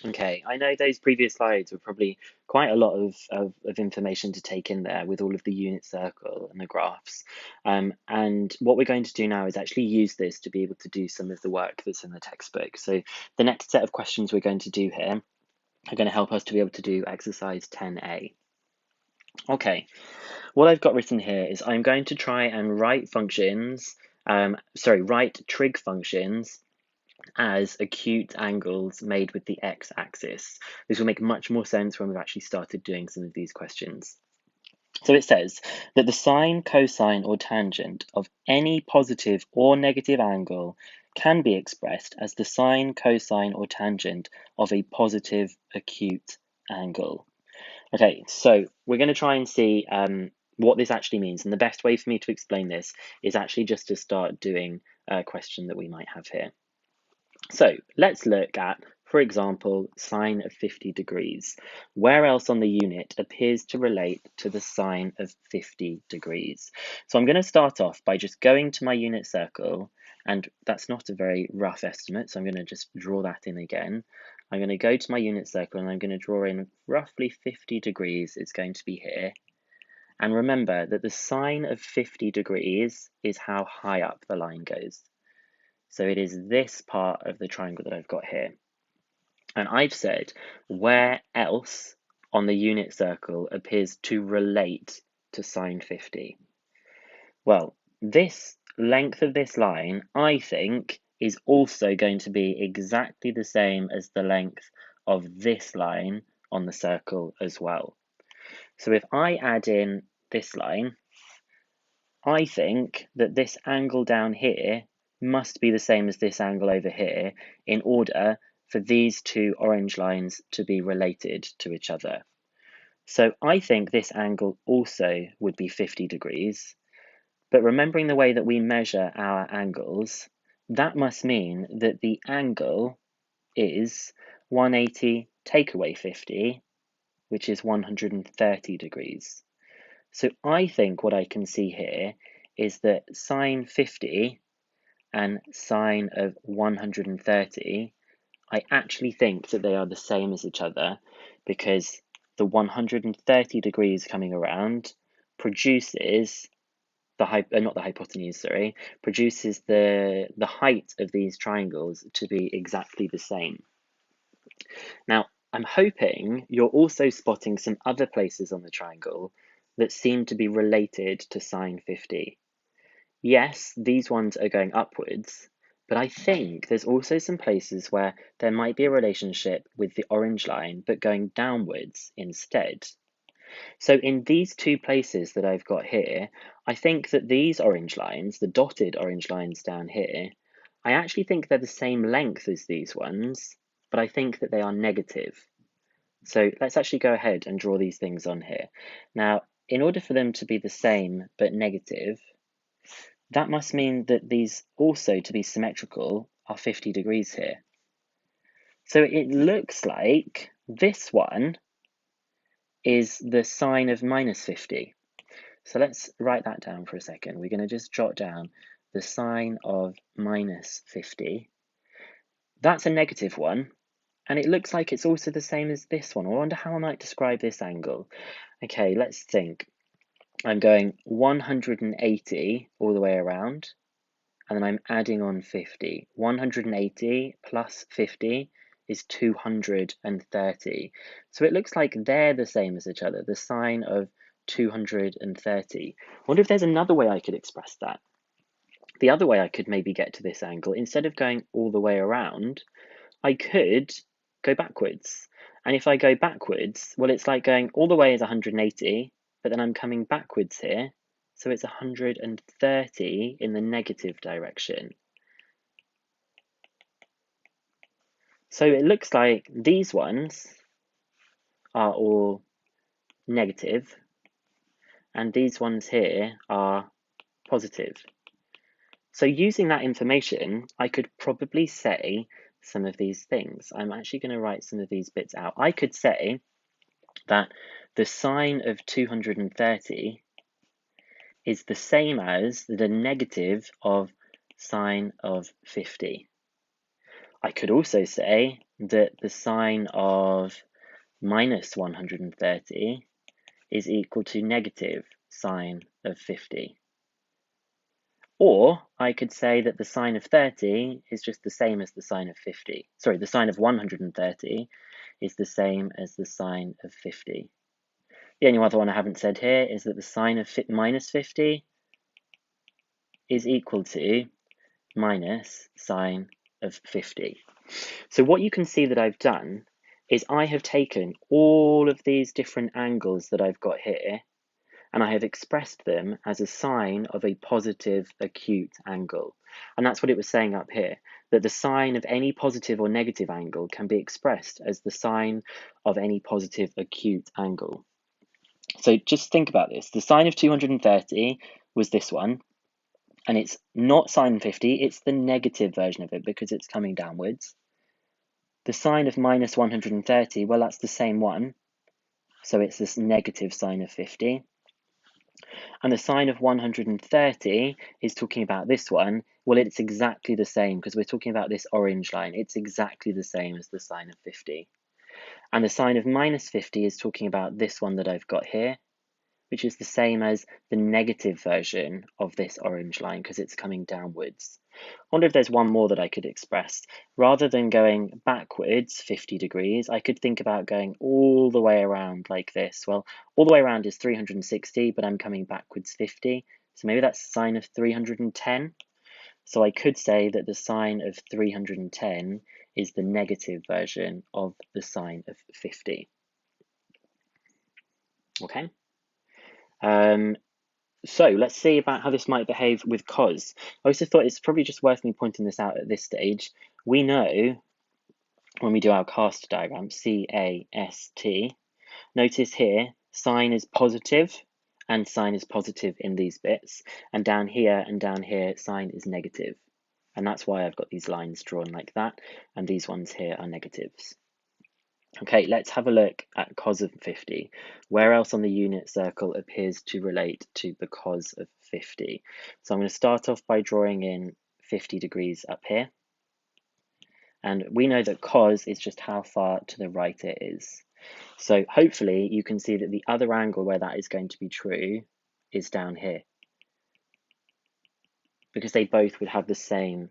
Okay, I know those previous slides were probably quite a lot of information to take in there with all of the unit circle and the graphs. And what we're going to do now is actually use this to be able to do some of the work that's in the textbook. So the next set of questions we're going to do here are going to help us to be able to do exercise 10A. Okay, what I've got written here is I'm going to try and write functions, write trig functions as acute angles made with the x-axis. This will make much more sense when we've actually started doing some of these questions. So it says that the sine, cosine, or tangent of any positive or negative angle can be expressed as the sine, cosine, or tangent of a positive acute angle. Okay, so we're going to try and see what this actually means. And the best way for me to explain this is actually just to start doing a question that we might have here. So let's look at, for example, sine of 50 degrees. Where else on the unit appears to relate to the sine of 50 degrees? So I'm going to start off by just going to my unit circle, and that's not a very rough estimate, so I'm going to just draw that in again. I'm going to go to my unit circle and I'm going to draw in roughly 50 degrees. It's going to be here. And remember that the sine of 50 degrees is how high up the line goes. So it is this part of the triangle that I've got here. And I've said where else on the unit circle appears to relate to sine 50. Well, this length of this line, I think, is also going to be exactly the same as the length of this line on the circle as well. So if I add in this line, I think that this angle down here must be the same as this angle over here in order for these two orange lines to be related to each other. So I think this angle also would be 50 degrees, but remembering the way that we measure our angles, that must mean that the angle is 180 take away 50, which is 130 degrees. So I think what I can see here is that sine 50 and sine of 130, I actually think that they are the same as each other because the 130 degrees coming around produces not the hypotenuse, sorry, produces the height of these triangles to be exactly the same. Now, I'm hoping you're also spotting some other places on the triangle that seem to be related to sine 50. Yes, these ones are going upwards, but I think there's also some places where there might be a relationship with the orange line, but going downwards instead. So in these two places that I've got here, I think that these orange lines, the dotted orange lines down here, I actually think they're the same length as these ones, but I think that they are negative. So let's actually go ahead and draw these things on here. Now, in order for them to be the same but negative, that must mean that these also, to be symmetrical, are 50 degrees here. So it looks like this one is the sine of minus 50. So let's write that down for a second. We're going to just jot down the sine of minus 50. That's a negative one, and it looks like it's also the same as this one. I wonder how I might describe this angle. Okay, let's think. I'm going 180 all the way around, and then I'm adding on 50. 180 plus 50 is 230. So it looks like they're the same as each other, the sine of 230. I wonder if there's another way I could express that. The other way I could maybe get to this angle, instead of going all the way around, I could go backwards. And if I go backwards, well, it's like going all the way is 180, but then I'm coming backwards here. So it's 130 in the negative direction. So it looks like these ones are all negative, and these ones here are positive. So using that information, I could probably say some of these things. I'm actually going to write some of these bits out. I could say that the sine of 230 is the same as the negative of sine of 50. I could also say that the sine of minus 130 is equal to negative sine of 50. Or I could say that the sine of 30 is just the same as the sine of 50. Sorry, the sine of 130 is the same as the sine of 50. The only other one I haven't said here is that the sine of minus 50 is equal to minus sine of 50. So what you can see that I've done is I have taken all of these different angles that I've got here and I have expressed them as a sine of a positive acute angle. And that's what it was saying up here, that the sine of any positive or negative angle can be expressed as the sine of any positive acute angle. So just think about this. The sine of 230 was this one, and it's not sine 50, it's the negative version of it because it's coming downwards. The sine of minus 130, well, that's the same one, so it's this negative sine of 50. And the sine of 130 is talking about this one. Well, it's exactly the same because we're talking about this orange line. It's exactly the same as the sine of 50. And the sine of minus 50 is talking about this one that I've got here, which is the same as the negative version of this orange line because it's coming downwards. I wonder if there's one more that I could express. Rather than going backwards 50 degrees, I could think about going all the way around like this. Well, all the way around is 360, but I'm coming backwards 50. So maybe that's sine of 310. So I could say that the sine of 310 is the negative version of the sine of 50. Okay. So let's see about how this might behave with cos. I also thought it's probably just worth me pointing this out at this stage. We know when we do our cast diagram, CAST, notice here sine is positive and sine is positive in these bits, and down here sine is negative. And that's why I've got these lines drawn like that, and these ones here are negatives. Okay, let's have a look at cos of 50. Where else on the unit circle appears to relate to the cos of 50? So I'm going to start off by drawing in 50 degrees up here. And we know that cos is just how far to the right it is. So hopefully you can see that the other angle where that is going to be true is down here, because they both would have the same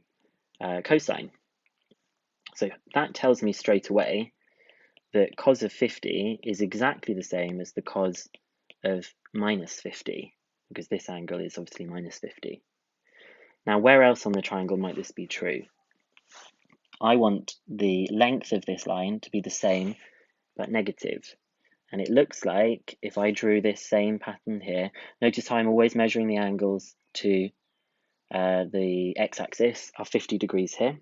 cosine. So that tells me straight away that cos of 50 is exactly the same as the cos of minus 50, because this angle is obviously minus 50. Now, where else on the triangle might this be true? I want the length of this line to be the same, but negative. And it looks like if I drew this same pattern here, notice how I'm always measuring the angles to the x-axis are 50 degrees here.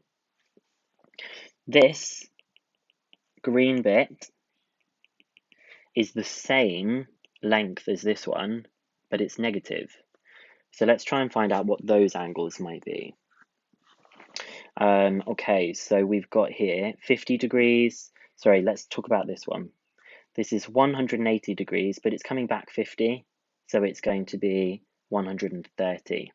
This green bit is the same length as this one, but it's negative. So let's try and find out what those angles might be. Okay, so we've got here 50 degrees. Sorry, let's talk about this one. This is 180 degrees, but it's coming back 50, so it's going to be 130.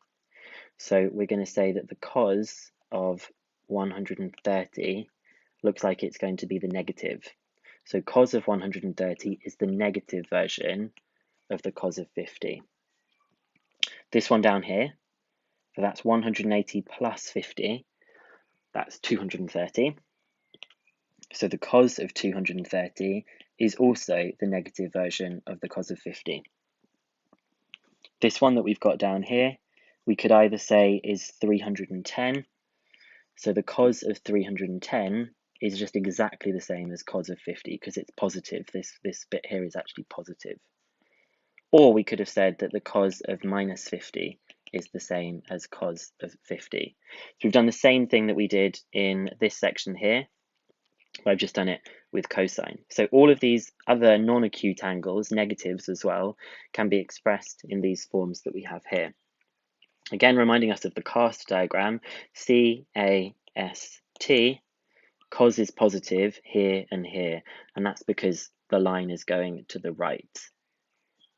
So we're going to say that the cos of 130 looks like it's going to be the negative. So cos of 130 is the negative version of the cos of 50. This one down here, so that's 180 plus 50, that's 230. So the cos of 230 is also the negative version of the cos of 50. This one that we've got down here, we could either say is 310. So the cos of 310 is just exactly the same as cos of 50 because it's positive. This bit here is actually positive. Or we could have said that the cos of minus 50 is the same as cos of 50. So we've done the same thing that we did in this section here, but I've just done it with cosine. So all of these other non-acute angles, negatives as well, can be expressed in these forms that we have here. Again, reminding us of the cast diagram, CAST, cos is positive here and here, and that's because the line is going to the right.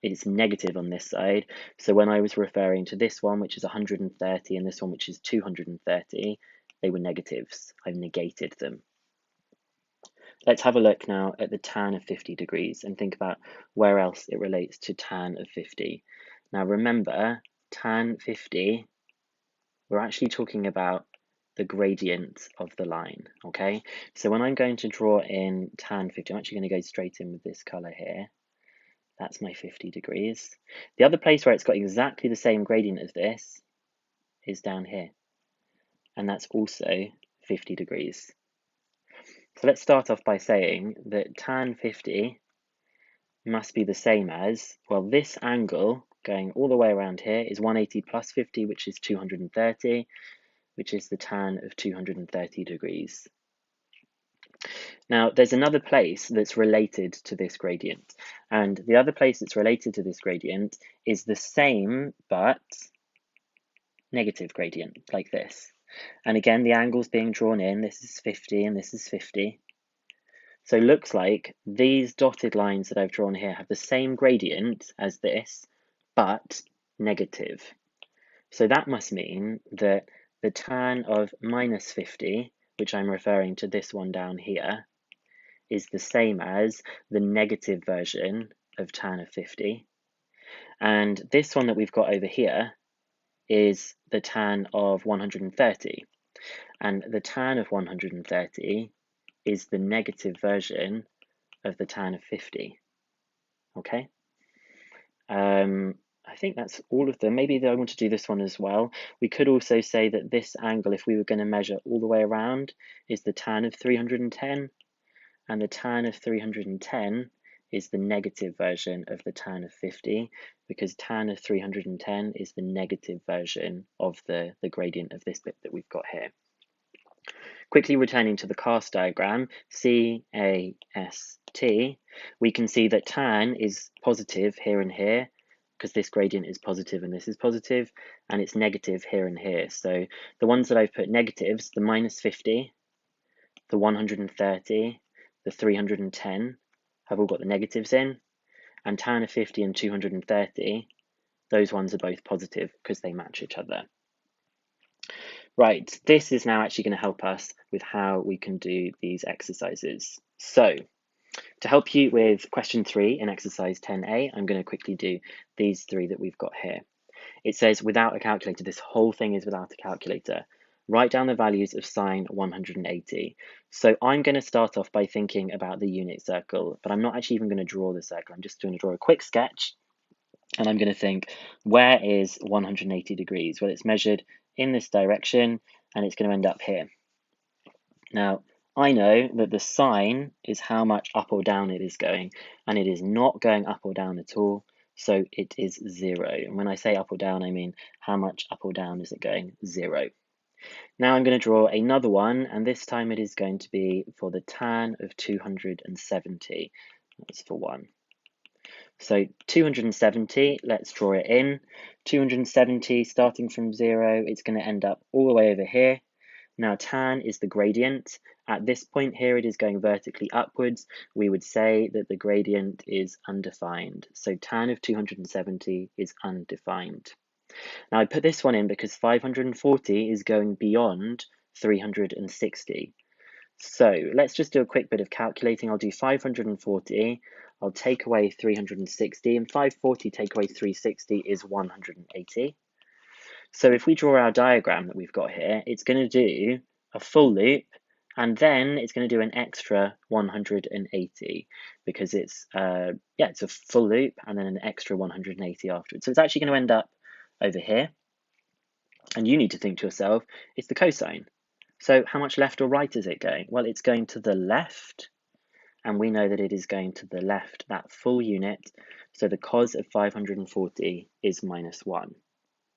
It's negative on this side, so when I was referring to this one, which is 130, and this one, which is 230, they were negatives. I've negated them. Let's have a look now at the tan of 50 degrees and think about where else it relates to tan of 50. Now remember, tan 50, we're actually talking about the gradient of the line, okay? So when I'm going to draw in tan 50, I'm actually going to go straight in with this colour here. That's my 50 degrees. The other place where it's got exactly the same gradient as this is down here. And that's also 50 degrees. So let's start off by saying that tan 50 must be the same as, well, this angle going all the way around here is 180 plus 50, which is 230, which is the tan of 230 degrees. Now, there's another place that's related to this gradient, and the other place that's related to this gradient is the same but negative gradient, like this. And again, the angle's being drawn in. This is 50 and this is 50. So it looks like these dotted lines that I've drawn here have the same gradient as this, but negative. So that must mean that the tan of minus 50, which I'm referring to this one down here, is the same as the negative version of tan of 50. And this one that we've got over here is the tan of 130. And the tan of 130 is the negative version of the tan of 50. Okay? I think that's all of them. Maybe I want to do this one as well. We could also say that this angle, if we were going to measure all the way around, is the tan of 310. And the tan of 310 is the negative version of the tan of 50, because tan of 310 is the negative version of the gradient of this bit that we've got here. Quickly returning to the cast diagram, CAST, we can see that tan is positive here and here, because this gradient is positive and this is positive, and it's negative here and here. So the ones that I've put negatives, the minus 50, the 130, the 310, have all got the negatives in, and tan of 50 and 230, those ones are both positive because they match each other. Right, this is now actually going to help us with how we can do these exercises. So, to help you with question 3 in exercise 10A, I'm going to quickly do these 3 that we've got here. It says without a calculator, this whole thing is without a calculator. Write down the values of sine 180. So I'm going to start off by thinking about the unit circle, but I'm not actually even going to draw the circle. I'm just going to draw a quick sketch, and I'm going to think, where is 180 degrees? Well, it's measured in this direction, and it's going to end up here. Now, I know that the sine is how much up or down it is going, and it is not going up or down at all, so it is 0. And when I say up or down, I mean how much up or down is it going? 0. Now I'm going to draw another one, and this time it is going to be for the tan of 270. That's for 1. So 270, let's draw it in. 270, starting from 0, it's going to end up all the way over here. Now tan is the gradient. At this point here, it is going vertically upwards. We would say that the gradient is undefined. So tan of 270 is undefined. Now I put this one in because 540 is going beyond 360. So let's just do a quick bit of calculating. I'll do 540, I'll take away 360, and 540 take away 360 is 180. So if we draw our diagram that we've got here, it's going to do a full loop, and then it's going to do an extra 180 because it's a full loop and then an extra 180 afterwards. So it's actually going to end up over here. And you need to think to yourself, it's the cosine. So how much left or right is it going? Well, it's going to the left, and we know that it is going to the left, that full unit. So the cos of 540 is -1.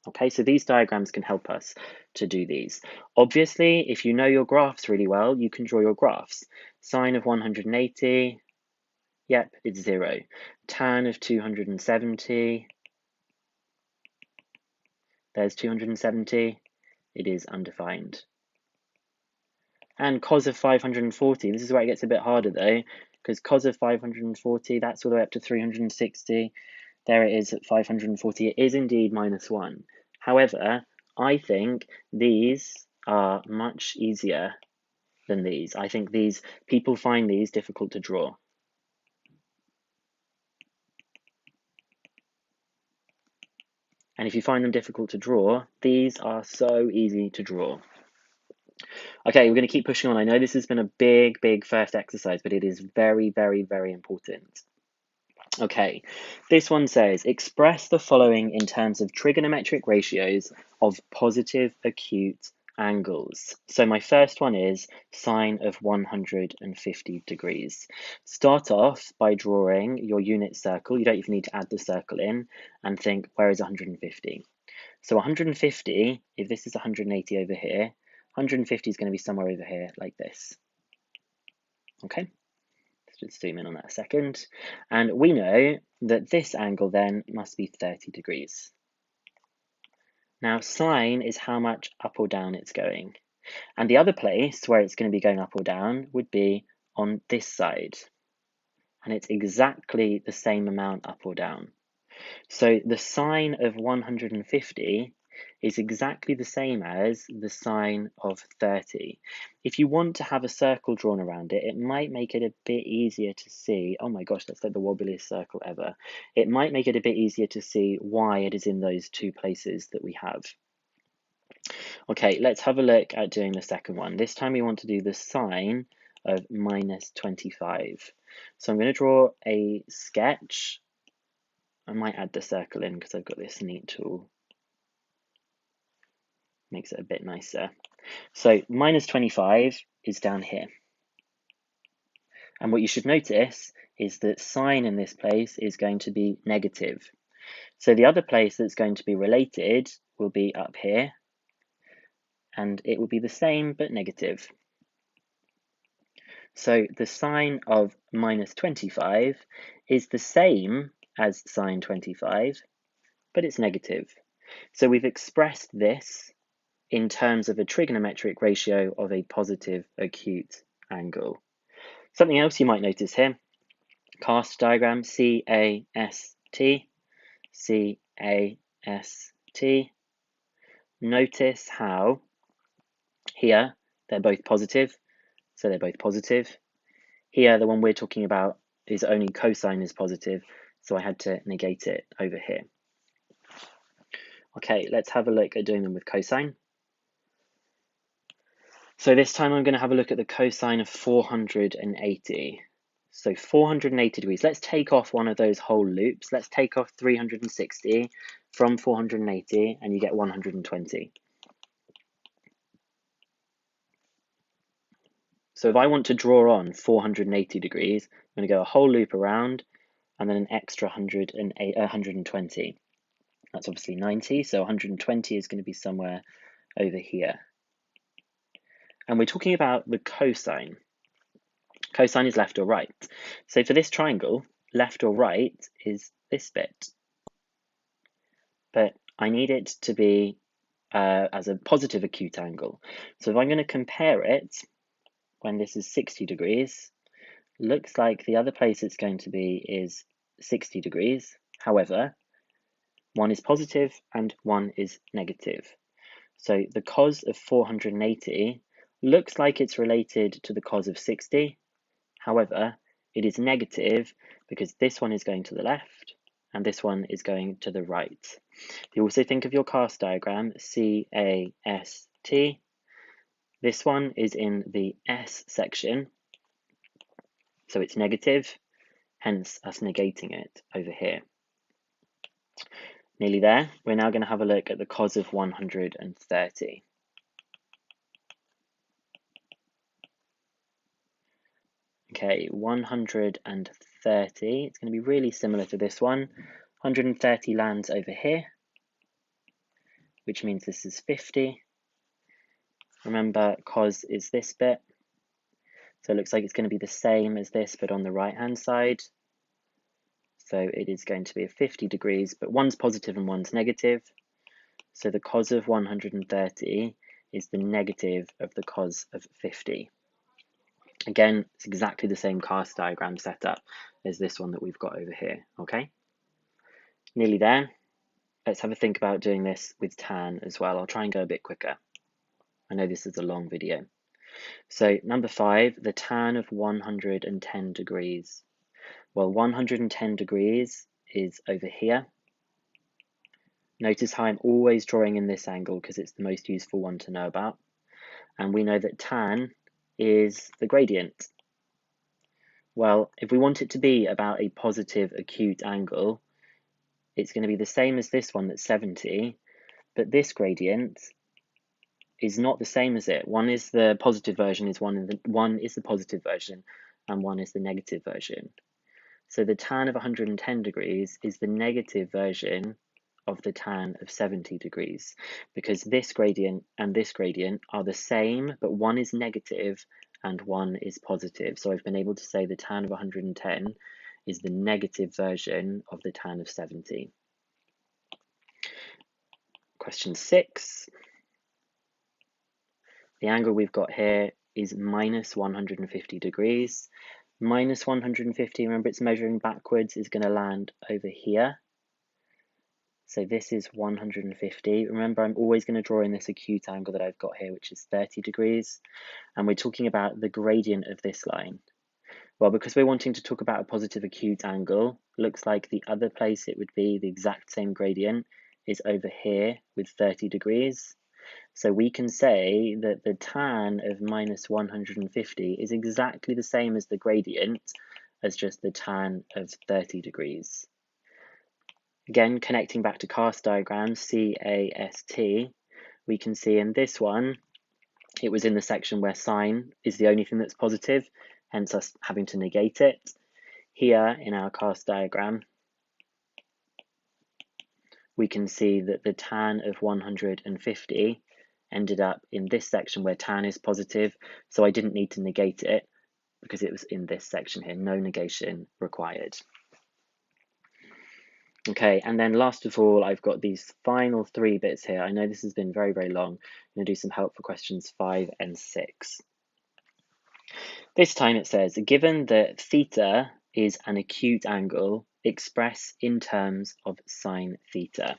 Okay, so these diagrams can help us to do these. Obviously, if you know your graphs really well, you can draw your graphs. Sine of 180, yep, it's 0. Tan of 270, there's 270, it is undefined. And cos of 540, this is where it gets a bit harder though, because cos of 540, that's all the way up to 360. There it is at 540, it is indeed -1. However, I think these are much easier than these. I think people find these difficult to draw. And if you find them difficult to draw, these are so easy to draw. Okay, we're going to keep pushing on. I know this has been a big first exercise, but it is very important. Okay, this one says, express the following in terms of trigonometric ratios of positive acute angles. So my first one is sine of 150 degrees. Start off by drawing your unit circle. You don't even need to add the circle in, and think, where is 150? So 150, if this is 180 over here, 150 is going to be somewhere over here like this. Okay? Just zoom in on that a second. And we know that this angle then must be 30 degrees. Now, sine is how much up or down it's going. And the other place where it's going to be going up or down would be on this side. And it's exactly the same amount up or down. So the sine of 150 is exactly the same as the sine of 30. If you want to have a circle drawn around it, it might make it a bit easier to see. Oh my gosh, that's like the wobbliest circle ever. It might make it a bit easier to see why it is in those two places that we have. Okay, let's have a look at doing the second one. This time we want to do the sine of minus 25. So I'm going to draw a sketch. I might add the circle in because I've got this neat tool. Makes it a bit nicer. So minus 25 is down here. And what you should notice is that sine in this place is going to be negative. So the other place that's going to be related will be up here. And it will be the same but negative. So the sine of minus 25 is the same as sine 25, but it's negative. So we've expressed this in terms of a trigonometric ratio of a positive acute angle. Something else you might notice here, cast diagram, C-A-S-T, C-A-S-T. Notice how here they're both positive, so they're both positive. Here, the one we're talking about is only cosine is positive, so I had to negate it over here. Okay, let's have a look at doing them with cosine. So this time I'm going to have a look at the cosine of 480. So 480 degrees. Let's take off one of those whole loops. Let's take off 360 from 480 and you get 120. So if I want to draw on 480 degrees, I'm going to go a whole loop around and then an extra 120. That's obviously 90, so 120 is going to be somewhere over here. And we're talking about the cosine. Cosine is left or right. So for this triangle, left or right is this bit. But I need it to be as a positive acute angle. So if I'm going to compare it, when this is 60 degrees, looks like the other place it's going to be is 60 degrees. However, one is positive and one is negative. So the cos of 480 looks like it's related to the cos of 60. However, it is negative because this one is going to the left and this one is going to the right. You also think of your cast diagram, C-A-S-T. This one is in the S section, so it's negative, hence us negating it over here. Nearly there. We're now going to have a look at the cos of 130. Okay, 130, it's going to be really similar to this one. 130 lands over here, which means this is 50. Remember, cos is this bit, so it looks like it's going to be the same as this, but on the right-hand side. So it is going to be 50 degrees, but one's positive and one's negative. So the cos of 130 is the negative of the cos of 50. Again, it's exactly the same cast diagram setup as this one that we've got over here, okay? Nearly there. Let's have a think about doing this with tan as well. I'll try and go a bit quicker. I know this is a long video. So number 5, the tan of 110 degrees. Well, 110 degrees is over here. Notice how I'm always drawing in this angle because it's the most useful one to know about. And we know that tan is the gradient. Well, if we want it to be about a positive acute angle, it's going to be the same as this one that's 70, but this gradient is not the same as it. One is the positive version, one is the positive version, and one is the negative version. So the tan of 110 degrees is the negative version of the tan of 70 degrees, because this gradient and this gradient are the same, but one is negative and one is positive. So I've been able to say the tan of 110 is the negative version of the tan of 70. Question 6. The angle we've got here is minus 150 degrees. Minus 150, remember it's measuring backwards, is going to land over here. So this is 150. Remember, I'm always going to draw in this acute angle that I've got here, which is 30 degrees. And we're talking about the gradient of this line. Well, because we're wanting to talk about a positive acute angle, looks like the other place it would be the exact same gradient is over here with 30 degrees. So we can say that the tan of minus 150 is exactly the same as the gradient as just the tan of 30 degrees. Again, connecting back to cast diagrams, CAST, we can see in this one, it was in the section where sine is the only thing that's positive, hence us having to negate it. Here in our cast diagram, we can see that the tan of 150 ended up in this section where tan is positive, so I didn't need to negate it because it was in this section here, no negation required. Okay, and then last of all, I've got these final 3 bits here. I know this has been very, very long. I'm going to do some help for questions 5 and 6. This time it says, given that theta is an acute angle, express in terms of sine theta.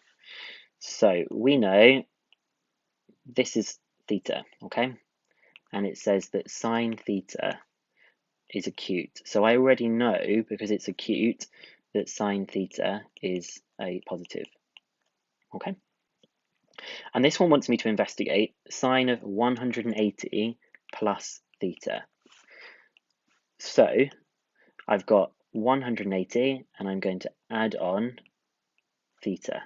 So we know this is theta, okay? And it says that sine theta is acute. So I already know, because it's acute, that sine theta is a positive, okay? And this one wants me to investigate sine of 180 plus theta. So I've got 180 and I'm going to add on theta.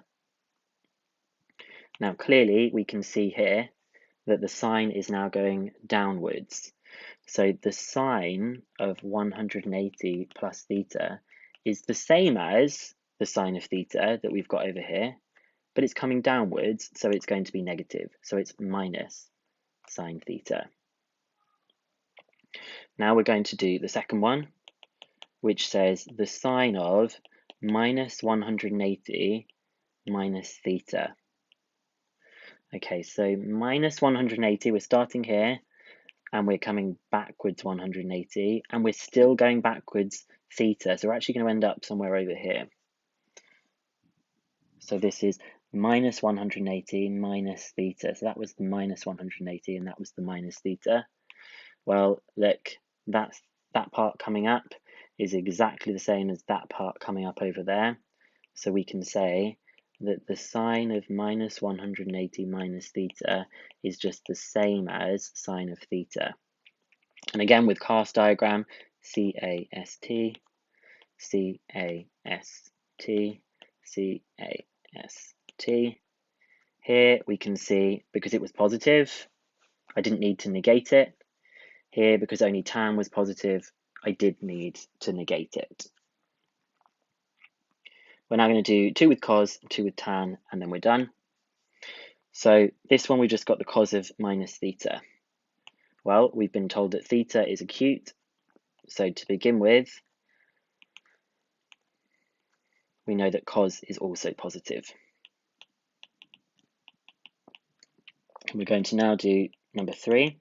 Now clearly we can see here that the sine is now going downwards. So the sine of 180 plus theta is the same as the sine of theta that we've got over here, but it's coming downwards, so it's going to be negative. So it's minus sine theta. Now we're going to do the second one, which says the sine of minus 180 minus theta. Okay, so minus 180, we're starting here, and we're coming backwards 180, and we're still going backwards theta, so we're actually going to end up somewhere over here. So this is minus 180 minus theta, so that was the minus 180, and that was the minus theta. Well, look, that part coming up is exactly the same as that part coming up over there, so we can say that the sine of minus 180 minus theta is just the same as sine of theta. And again, with cast diagram, CAST, CAST, CAST. Here we can see, because it was positive, I didn't need to negate it. Here, because only tan was positive, I did need to negate it. We're now going to do 2 with cos, 2 with tan, and then we're done. So this one, we just got the cos of minus theta. Well, we've been told that theta is acute. So to begin with, we know that cos is also positive. We're going to now do number 3,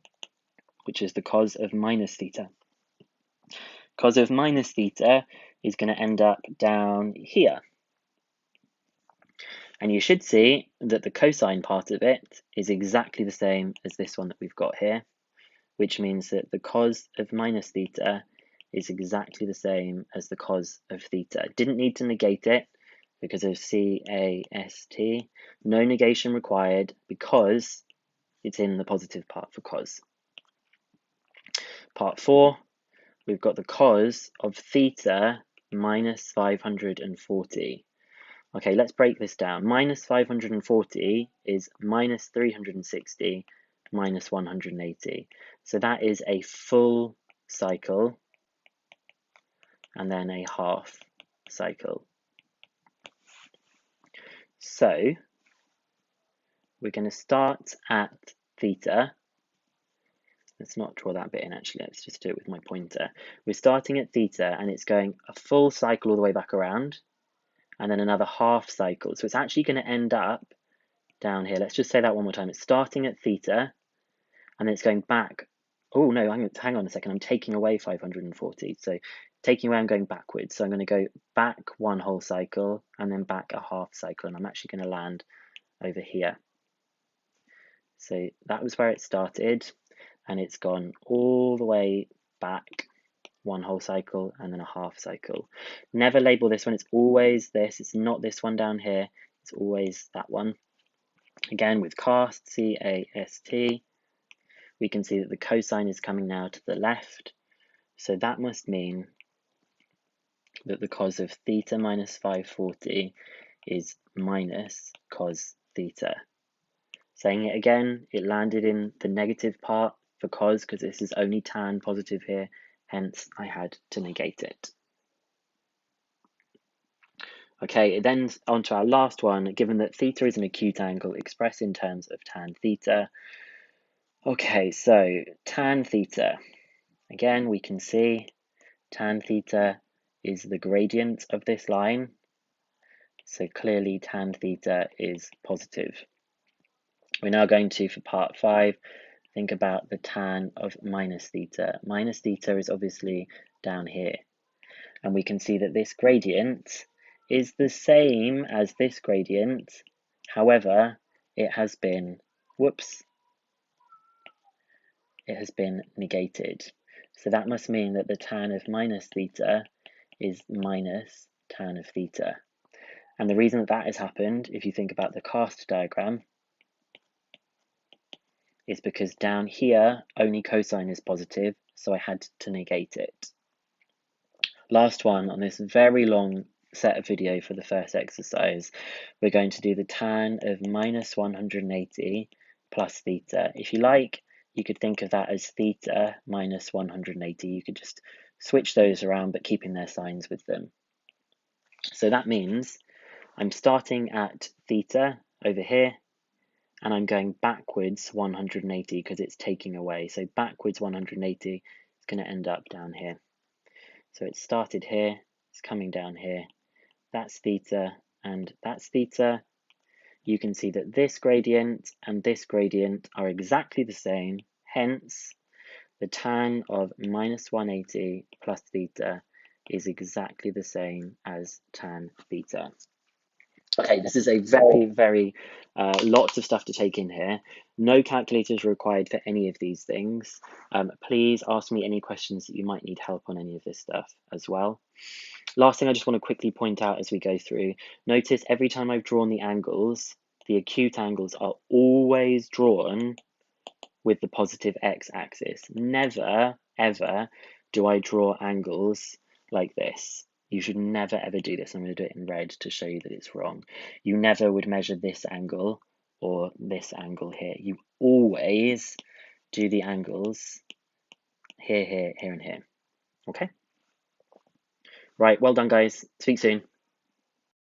which is the cos of minus theta. Cos of minus theta is going to end up down here. And you should see that the cosine part of it is exactly the same as this one that we've got here, which means that the cos of minus theta is exactly the same as the cos of theta. Didn't need to negate it because of CAST. No negation required because it's in the positive part for cos. Part 4, we've got the cos of theta minus 540. Okay, let's break this down. Minus 540 is minus 360 minus 180. So that is a full cycle and then a half cycle. So we're going to start at theta. Let's not draw that bit in actually, let's just do it with my pointer. We're starting at theta and it's going a full cycle all the way back around and then another half cycle. So it's actually going to end up down here. Let's just say that one more time. It's starting at theta and then it's going back. Oh no, hang on a second. I'm taking away 540. So taking away, I'm going backwards. So I'm going to go back one whole cycle and then back a half cycle. And I'm actually going to land over here. So that was where it started. And it's gone all the way back one whole cycle and then a half cycle. Never label this one. It's always this. It's not this one down here. It's always that one. Again, with CAST, C-A-S-T, we can see that the cosine is coming now to the left. So that must mean that the cos of theta minus 540 is minus cos theta. Saying it again, it landed in the negative part for cos because this is only tan positive here, hence I had to negate it. Okay, then on to our last one. Given that theta is an acute angle expressed in terms of tan theta. Okay, so tan theta. Again, we can see tan theta is the gradient of this line. So clearly tan theta is positive. We're now going to, for part 5, think about the tan of minus theta. Minus theta is obviously down here. And we can see that this gradient is the same as this gradient. However, it has been, it has been negated. So that must mean that the tan of minus theta is minus tan of theta. And the reason that that has happened, if you think about the CAST diagram, is because down here only cosine is positive, so I had to negate it. Last one on this very long set of video for the first exercise, we're going to do the tan of minus 180 plus theta. If you like, you could think of that as theta minus 180. You could just switch those around, but keeping their signs with them. So that means I'm starting at theta over here, and I'm going backwards 180 because it's taking away. So backwards 180 is going to end up down here. So it started here, it's coming down here. That's theta and that's theta. You can see that this gradient and this gradient are exactly the same. Hence, the tan of minus 180 plus theta is exactly the same as tan theta. Okay, this is a very lots of stuff to take in here. No calculators required for any of these things. Please ask me any questions that you might need help on any of this stuff as well. Last thing I just want to quickly point out as we go through, notice every time I've drawn the angles, the acute angles are always drawn with the positive x-axis. Never, ever do I draw angles like this. You should never ever do this. I'm going to do it in red to show you that it's wrong. You never would measure this angle or this angle here. You always do the angles here, here, here, and here. Okay? Right, well done, guys. Speak soon.